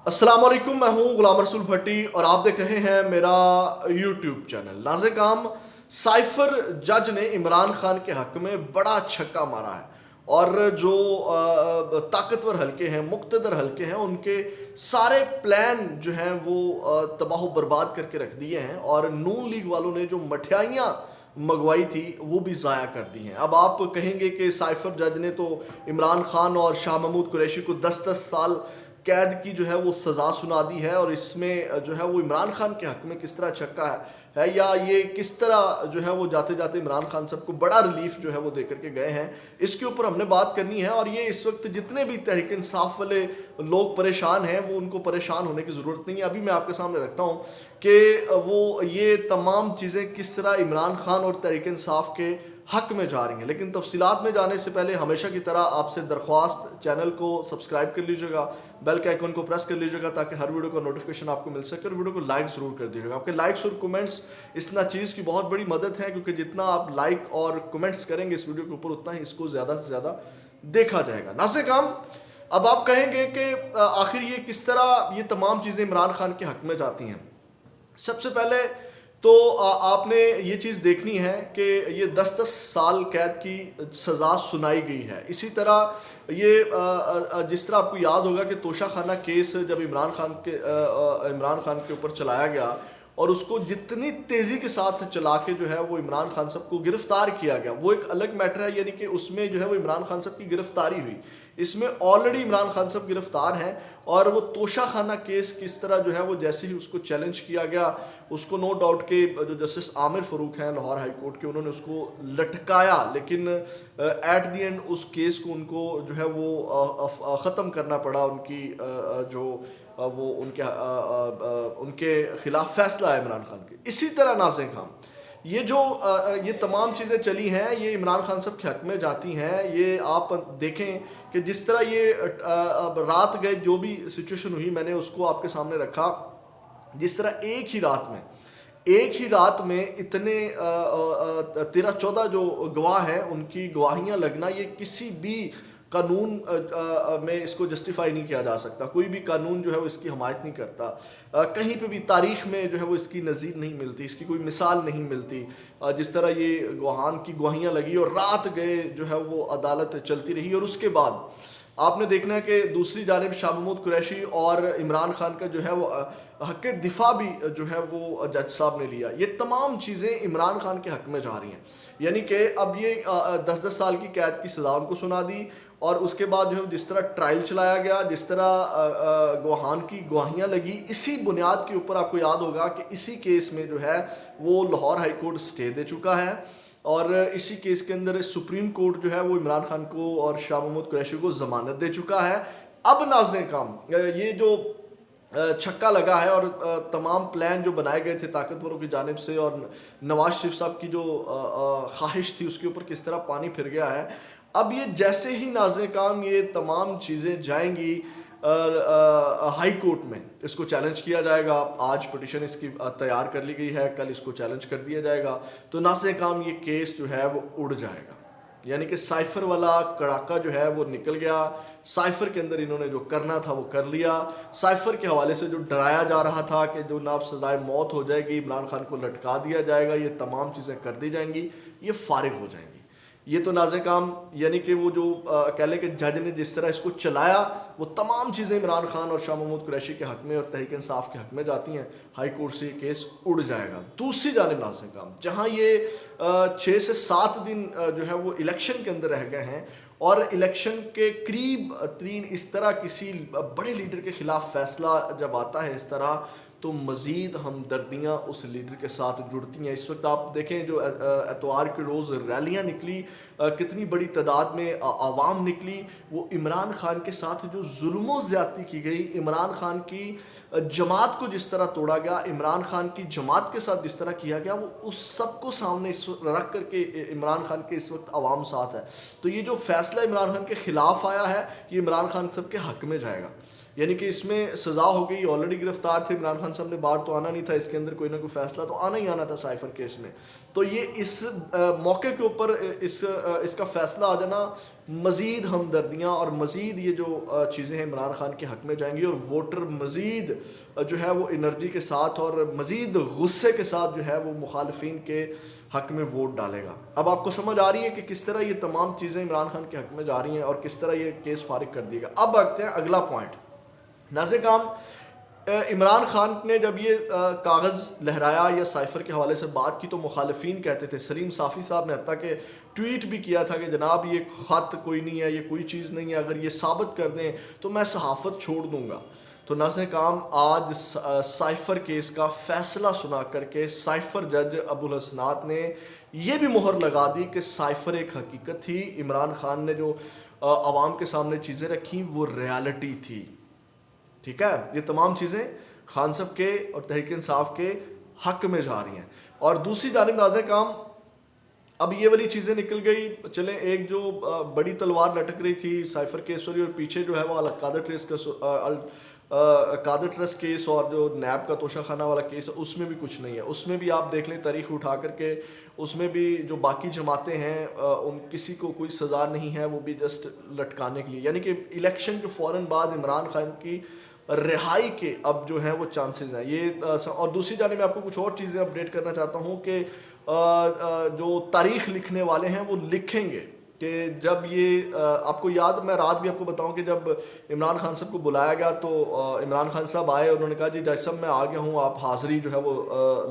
अस्सलाम वालेकुम, मैं हूं गुलाम रसूल भट्टी और आप देख रहे हैं मेरा यूट्यूब चैनल। नाज़े काम साइफर जज ने इमरान खान के हक में बड़ा छक्का मारा है और जो ताकतवर हलके हैं, मुक्तदर हलके हैं, उनके सारे प्लान जो हैं वो तबाह बर्बाद करके रख दिए हैं और नून लीग वालों ने जो मठियाइयाँ मंगवाई थी वो भी ज़ाया कर दी हैं। अब आप कहेंगे कि साइफर जज ने तो इमरान खान और शाह महमूद कुरैशी को 10-10 साल कैद की जो है वो सज़ा सुना दी है और इसमें जो है वो इमरान खान के हक में किस तरह छक्का है या ये किस तरह जो है वो जाते जाते इमरान खान सबको बड़ा रिलीफ जो है वो दे करके गए हैं, इसके ऊपर हमने बात करनी है। और ये इस वक्त जितने भी तहरीक इंसाफ वाले लोग परेशान हैं वो उनको परेशान होने की ज़रूरत नहीं है। अभी मैं आपके सामने रखता हूँ कि वो ये तमाम चीज़ें किस तरह इमरान खान और तहरीक इंसाफ के हक में जा रही हैं। लेकिन तफसीलात में जाने से पहले हमेशा की तरह आपसे दरख्वास्त, चैनल को सब्सक्राइब कर लीजिएगा, बेल के आइकन को प्रेस कर लीजिएगा ताकि हर वीडियो का नोटिफिकेशन आपको मिल सके और वीडियो को लाइक ज़रूर कर दीजिएगा। आपके लाइक्स और कमेंट्स इस चीज़ की बहुत बड़ी मदद है क्योंकि जितना आप लाइक और कमेंट्स करेंगे इस वीडियो के ऊपर उतना ही इसको ज़्यादा से ज़्यादा देखा जाएगा। नाज़े काम, अब आप कहेंगे कि आखिर ये किस तरह ये तमाम चीज़ें इमरान खान के हक में जाती हैं। सबसे पहले तो आपने ये चीज़ देखनी है कि ये 10-10 साल कैद की सज़ा सुनाई गई है। इसी तरह ये जिस तरह आपको याद होगा कि तोशा खाना केस जब इमरान खान के ऊपर चलाया गया और उसको जितनी तेज़ी के साथ चला के जो है वो इमरान खान साहब को गिरफ्तार किया गया, वो एक अलग मैटर है। यानी कि उसमें जो है वो इमरान खान साहब की गिरफ्तारी हुई, इसमें ऑलरेडी इमरान खान साहब गिरफ्तार हैं। और वो तोशा खाना केस किस तरह जो है वो जैसे ही उसको चैलेंज किया गया, उसको नो डाउट के जो जस्टिस आमिर फ़ारूक हैं लाहौर हाई कोर्ट के, उन्होंने उसको लटकाया, लेकिन एट दी एंड उस केस को उनको जो है वो ख़त्म करना पड़ा। उनकी जो वो उनके ख़िलाफ़ फ़ैसला है इमरान खान के। इसी तरह नाज़े खान, ये जो ये तमाम चीज़ें चली हैं ये इमरान खान साहब के हक में जाती हैं। ये आप देखें कि जिस तरह ये रात गए जो भी सिचुएशन हुई मैंने उसको आपके सामने रखा। जिस तरह एक ही रात में इतने 13-14 जो गवाह हैं उनकी गवाहियाँ लगना, ये किसी भी कानून में इसको जस्टिफाई नहीं किया जा सकता। कोई भी कानून जो है वो इसकी हमायत नहीं करता। कहीं पे भी तारीख़ में जो है वो इसकी नज़ीर नहीं मिलती, इसकी कोई मिसाल नहीं मिलती। जिस तरह ये गवाहान की गवाहियाँ लगी और रात गए जो है वो अदालत चलती रही। और उसके बाद आपने देखना है कि दूसरी जानिब शाह महमूद कुरैशी और इमरान खान का जो है वो हक़ दिफा भी जो है वो जज साहब ने लिया। ये तमाम चीज़ें इमरान खान के हक़ में जा रही हैं। यानी कि अब ये 10-10 साल की कैद की सज़ा उनको सुना दी और उसके बाद जो है जिस तरह ट्रायल चलाया गया, जिस तरह गवाहान की गवाहियाँ लगी, इसी बुनियाद के ऊपर आपको याद होगा कि इसी केस में जो है वो लाहौर हाई कोर्ट स्टे दे चुका है और इसी केस के अंदर सुप्रीम कोर्ट जो है वो इमरान खान को और शाह महमूद कुरैशी को ज़मानत दे चुका है। अब नाज़े काम, ये जो छक्का लगा है और तमाम प्लान जो बनाए गए थे ताकतवरों की जानिब से और नवाज शरीफ साहब की जो ख्वाहिश थी उसके ऊपर किस तरह पानी फिर गया है। अब ये जैसे ही नाज़े काम ये तमाम चीज़ें जाएंगी हाई कोर्ट में, इसको चैलेंज किया जाएगा। आज पिटिशन इसकी तैयार कर ली गई है, कल इसको चैलेंज कर दिया जाएगा, तो नाज़े काम ये केस जो है वो उड़ जाएगा। यानी कि साइफर वाला कड़ाका जो है वो निकल गया। साइफर के अंदर इन्होंने जो करना था वो कर लिया। साइफर के हवाले से जो डराया जा रहा था कि जो नाब सजाए मौत हो जाएगी, इमरान खान को लटका दिया जाएगा, ये तमाम चीज़ें कर दी जाएंगी, ये फारिग हो जाएंगी। ये तो नाज़े काम, यानी कि वो जो कह लें कि जज ने जिस तरह इसको चलाया वो तमाम चीज़ें इमरान खान और शाह महमूद कुरैशी के हक़ में और तहरीक इंसाफ के हक़ में जाती हैं। हाई कोर्ट से ये केस उड़ जाएगा। दूसरी जानिब नाज़े काम, जहाँ ये 6 से 7 दिन जो है वो इलेक्शन के अंदर रह गए हैं और इलेक्शन के करीब तरीन इस तरह किसी बड़े लीडर के ख़िलाफ़ फ़ैसला जब आता है इस तरह, तो मज़ीद हमदर्दियाँ उस लीडर के साथ जुड़ती हैं। इस वक्त आप देखें जो एतवार के रोज़ रैलियाँ निकली, कितनी बड़ी तादाद में आवाम निकली, वो इमरान खान के साथ जो जुल्म ज़्यादती की गई, इमरान खान की जमात को जिस तरह तोड़ा गया, इमरान खान की जमात के साथ जिस तरह किया गया, वो उस सब को सामने इस वक्त रख करके इमरान खान के इस वक्त आवाम साथ है। तो ये जो फ़ैसला इमरान खान के ख़िलाफ़ आया है ये इमरान खान सब के हक़ में जाएगा। यानी कि इसमें सज़ा हो गई, ऑलरेडी गिरफ्तार थे इमरान खान साहब ने, बाहर तो आना नहीं था, इसके अंदर कोई ना कोई फैसला तो आना ही आना था साइफर केस में। तो ये इस मौके के ऊपर इसका फैसला आ जाना मज़ीद हमदर्दियाँ और मज़ीद ये जो चीज़ें हैं इमरान खान के हक़ में जाएंगी, और वोटर मज़ीद जो है वो एनर्जी के साथ और मज़ीद गुस्से के साथ जो है वो मुखालफिन के हक़ में वोट डालेगा। अब आपको समझ आ रही है कि किस तरह ये तमाम चीज़ें इमरान खान के हक़ में जा रही हैं और किस तरह ये केस फारिग कर दिएगा। अब आते हैं अगला पॉइंट। नाज़िर इमरान खान ने जब ये कागज़ लहराया या साइफ़र के हवाले से बात की तो मुखालिफिन कहते थे, सलीम साफ़ी साहब ने हत्ता के ट्वीट भी किया था कि जनाब ये ख़त कोई नहीं है, ये कोई चीज़ नहीं है, अगर ये साबित कर दें तो मैं सहाफ़त छोड़ दूँगा। तो नाज़िर आज साइफ़र केस का फ़ैसला सुना करके साइफ़र जज अबुल हसनात ने यह भी मोहर लगा दी कि साइफ़र एक हकीकत थी, इमरान खान ने जो आवाम के सामने चीज़ें रखी वो रियलिटी थी। ठीक है, ये तमाम चीज़ें खान साहब के और तहरीक इंसाफ के हक़ में जा रही हैं। और दूसरी जानिब नाज़िर अब ये वाली चीज़ें निकल गई, चलें एक जो बड़ी तलवार लटक रही थी साइफ़र केस वाली, और पीछे जो है वो कादर ट्रस्ट केस और जो नैब का तोशा खाना वाला केस है उसमें भी कुछ नहीं है। उसमें भी आप देख लें तारीख उठा करके, उसमें भी जो बाकी जमातें हैं उन किसी को कोई सज़ा नहीं है, वो भी जस्ट लटकाने के लिए। यानी कि इलेक्शन के फ़ौरन बाद इमरान खान की रिहाई के अब जो हैं वो चांसेस हैं ये। और दूसरी जानिब मैं आपको कुछ और चीज़ें अपडेट करना चाहता हूँ कि जो तारीख़ लिखने वाले हैं वो लिखेंगे कि जब ये आपको याद, मैं रात भी आपको बताऊं कि जब इमरान खान साहब को बुलाया गया तो इमरान खान साहब आए, उन्होंने कहा जी जज साहब मैं आ गया हूँ, आप हाज़िरी जो है वो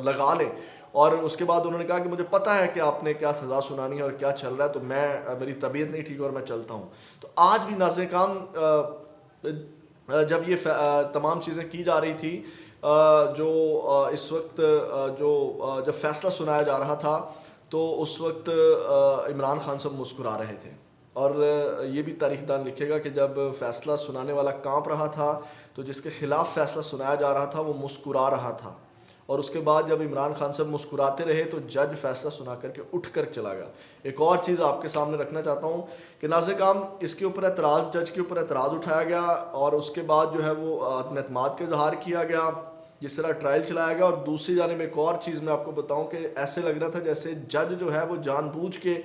लगा लें। और उसके बाद उन्होंने कहा कि मुझे पता है कि आपने क्या सज़ा सुनानी है और क्या चल रहा है, तो मैं मेरी तबीयत नहीं ठीक और मैं चलता हूँ। तो आज भी नाज़िर काम जब ये तमाम चीज़ें की जा रही थी, जो इस वक्त जब फ़ैसला सुनाया जा रहा था तो उस वक्त इमरान खान साहब मुस्कुरा रहे थे। और ये भी तारीखदान लिखेगा कि जब फ़ैसला सुनाने वाला कांप रहा था तो जिसके ख़िलाफ़ फ़ैसला सुनाया जा रहा था वो मुस्कुरा रहा था। और उसके बाद जब इमरान खान साहब मुस्कुराते रहे तो जज फैसला सुना करके उठ कर चला गया। एक और चीज़ आपके सामने रखना चाहता हूँ कि नाज़िर काम इसके ऊपर एतराज़, जज के ऊपर एतराज़ उठाया गया और उसके बाद जो है वो अपने एतमाद का इजहार किया गया, जिस तरह ट्रायल चलाया गया। और दूसरी जानिब एक और चीज़ मैं आपको बताऊँ कि ऐसे लग रहा था जैसे जज जो है वो जानबूझ के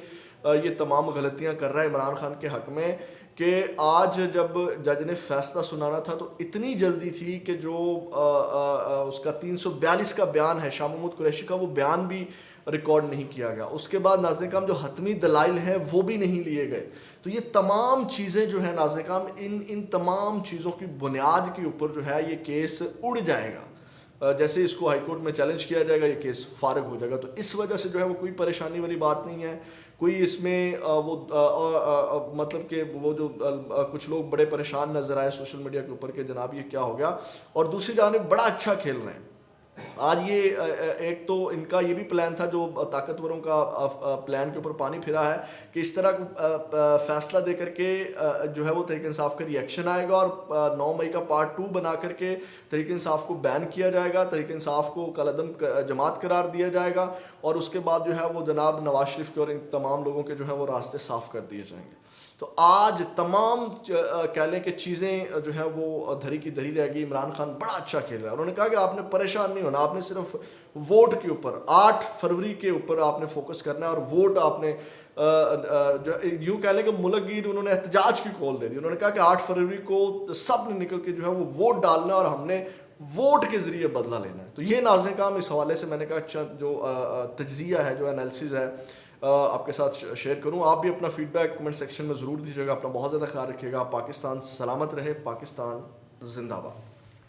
ये तमाम गलतियाँ कर रहा है इमरान खान के हक़ में, कि आज जब जज ने फैसला सुनाना था तो इतनी जल्दी थी कि जो उसका 342 का बयान है शाह महमूद कुरैशी का, वो बयान भी रिकॉर्ड नहीं किया गया। उसके बाद नाज़िर काम जो हतमी दलाइल हैं वो भी नहीं लिए गए। तो ये तमाम चीज़ें जो है नाज़िर काम, इन तमाम चीज़ों की बुनियाद के ऊपर जो है ये केस उड़ जाएगा। जैसे इसको हाई कोर्ट में चैलेंज किया जाएगा ये केस फारिग हो जाएगा। तो इस वजह से जो है वो कोई परेशानी वाली बात नहीं है, कोई इसमें मतलब कि वो जो कुछ लोग बड़े परेशान नज़र आए सोशल मीडिया के ऊपर कि जनाब ये क्या हो गया। और दूसरी जानिब बड़ा अच्छा खेल रहे हैं आज ये। एक तो इनका ये भी प्लान था जो ताकतवरों का प्लान के ऊपर पानी फिरा है कि इस तरह फैसला दे करके जो है वो तहरीक इंसाफ का रिएक्शन आएगा और 9 मई का पार्ट 2 बना करके तहरीक इंसाफ को बैन किया जाएगा, तहरीक इंसाफ को कलअदम जमात करार दिया जाएगा और उसके बाद जो है वो जनाब नवाज शरीफ के और इन तमाम लोगों के जो है वो रास्ते साफ़ कर दिए जाएंगे। तो आज तमाम कह लें कि चीज़ें जो है वो धरी की धरी रहेगी। इमरान खान बड़ा अच्छा खेल रहा है। उन्होंने कहा कि आपने परेशान नहीं होना, आपने सिर्फ वोट के ऊपर 8 फरवरी के ऊपर आपने फोकस करना है और वोट आपने जो यूँ कह लें कि मुलकगीर उन्होंने एहतजाज की कॉल दे दी। उन्होंने कहा कि 8 फरवरी को सब ने निकल के जो है वो वोट डालना और हमने वोट के ज़रिए बदला लेना है। तो ये नाज़िर काम इस हवाले से मैंने कहा जो तज्ज़िया है, जो एनालिसिस है आपके साथ शेयर करूं। आप भी अपना फीडबैक कमेंट सेक्शन में ज़रूर दीजिएगा। अपना बहुत ज़्यादा ख्याल रखिएगा। पाकिस्तान सलामत रहे, पाकिस्तान जिंदाबाद।